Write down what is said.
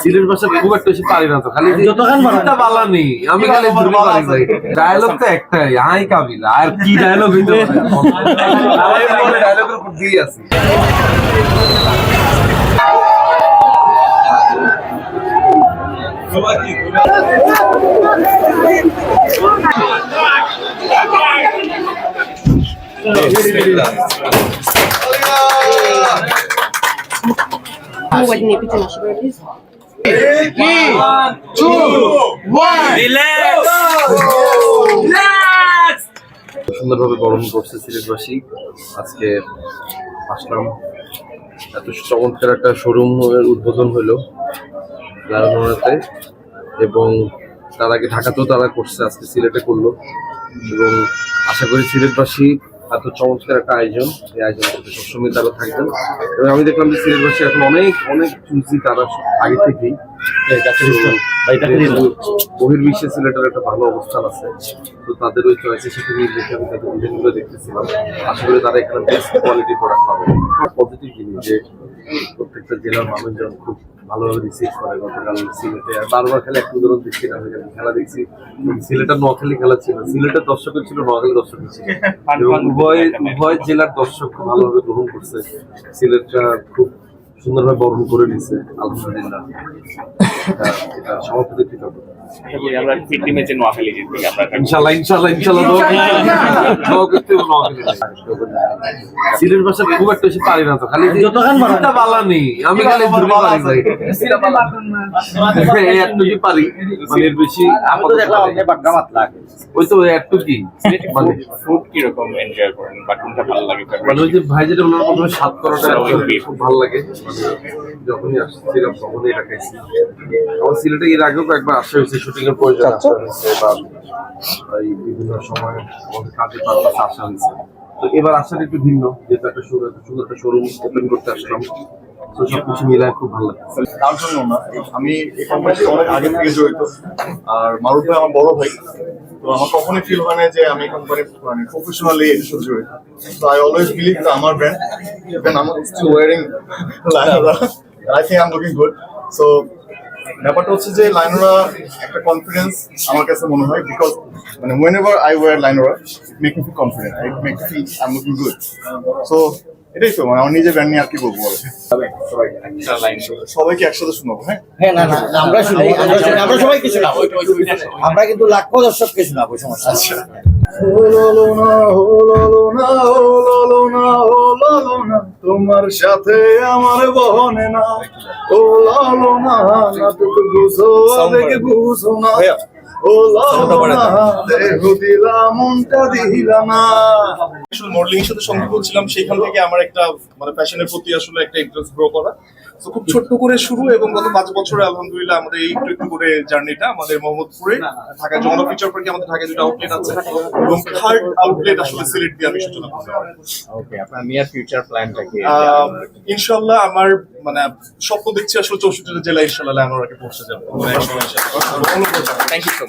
সিলেট ভাষা খুব একটা বেশি পারি না তো, খালি বালা নেই আমি খালি ডায়লগ তো একটাই, আই কাবিলা, আর কি ডায়লগ হইতে পারে ডায়লগের উপর দিয়ে আছে। Ładnie, picie nasze rodzice. 3, 2, 1, relax! সুন্দরভাবে বরণ করছে সিলেটবাসী। আজকে আসলাম, এত চমৎকার একটা শোরুম উদ্বোধন হলো লালমোহনাতে, এবং তার আগে ঢাকাতেও তারা করছে, আজকে সিলেটে করলো। এবং আশা করি সিলেটবাসী এত চমৎকার একটা আয়োজন, এই আয়োজনের সাথে সবসময় তারা থাকবেন। এবং আমি দেখলাম যে সিলেটবাসী এখন অনেক অনেক চুজি তারা আগে থেকেই বহির্বিশ্বে সিলেটের একটা ভালো অবস্থান আছে, তো তাদের ওই চয়েসের সাথে দেখে আমি তাদের ডিজাইনগুলো দেখতেছিলাম। আশা করি তারা এখানে বেস্ট কোয়ালিটি প্রোডাক্ট পাবে। পজিটিভ জিনিস যে প্রত্যেকটা জেলার মানুষজন খুব ভালোভাবে রিসিভ করে। গতকাল সিলেটে বারবার খেলে একটা উদাহরণ দেখছি না, খেলা দেখছি, সিলেটের নোয়াখালী খেলা ছিল, সিলেটের দর্শকের ছিল, নোয়াখালী দর্শকের ছিল, এবং উভয় জেলার দর্শক খুব ভালোভাবে গ্রহণ করছে। সিলেটটা খুব সুন্দরভাবে বরণ করে নিচ্ছে, আলহামদুলিল্লাহ। এটা সভাপতি কৃতজ্ঞ। সিলেট ভাষা খুব একটা বেশি পারি না তো, খালি বালা নেই আমি খালি একটু কি পারি, মানে এর বেশি ওই তো একটু কি মানে ফুড কিরকম এনজয় করেন বা কোনটা ভালো লাগে? মানে ওই যে ভাই যেটা বললাম প্রথমে স্বাদ করাটা খুব ভালো লাগে, যখনই আসছিলাম তখনই এটা খাইছি। আমার সিলেটে এর আগেও একবার আসা হয়েছে, শুটিং এর প্রয়োজন আসা হয়েছে বা এই বিভিন্ন সময় আমাদের কাজে পারপাসে আসা হয়েছে। তো এবার আসার একটু ভিন্ন, যেহেতু একটা সুন্দর একটা শোরুম ওপেন করতে আসলাম, তো সবকিছু মিলায় খুব ভালো লাগে। তার জন্য না, আমি এই কোম্পানিতে অনেক আগে থেকে জড়িত, আর মারুফ ভাই আমার বড় ভাই, তো আমার কখনোই ফিল হয় না যে আমি কোম্পানি মানে প্রফেশনালি এর সাথে জড়িত। তো আই অলওয়েজ বিলিভ দ্যাট আমার brand, even I'm still wearing লাইনোরা, I think I'm looking good. So ব্যাপারটা হচ্ছে যে লাইনোরা একটা কনফিডেন্স আমার কাছে মনে হয়, বিকজ মানে whenever I wear লাইনোরা it make me feel confident, it make me feel I'm looking good. So এটাই তো, মানে আমার নিজের ব্র্যান্ড নিয়ে আর কি বলবো বলে। সবাইকে একসাথে শোনাবো। হ্যাঁ, না আমরা শুনি, আমরা সবাইকে শোনাবো, আমরা কিন্তু লাখো দর্শককে শোনাবো, সমস্যা আছে। তোমার সাথে আমার বহনে না, ও লালো না নাটক বুঝো দেখে বুঝো না, ও লালো না দেহ দিলা মনটা দিলা না। আসলে মডেলিং এর সাথে সংযুক্ত ছিলাম, সেখান থেকে আমার একটা মানে ফ্যাশনের প্রতি আসলে একটা ইন্টারেস্ট গ্রো করা। তো খুব ছোট্ট করে শুরু, এবং গত 5 বছরে আলহামদুলিল্লাহ আমাদের এই একটু করে জার্নিটা আমাদের মোহাম্মদপুরে ঢাকা যমুনা ফিচার পার্কে আমাদের ঢাকায় 2টা আউটলেট আছে, এবং 3rd আউটলেট আসলে সিলেট দিয়ে আমি সূচনা করতে পারি। ওকে, আপনার নিয়ার ফিউচার প্ল্যানটা কি? ইনশাআল্লাহ আমার মানে স্বপ্ন দেখছি আসলে 64টা জেলা ইনশাআল্লাহ আমরা পৌঁছে যাবো। Thank you so much.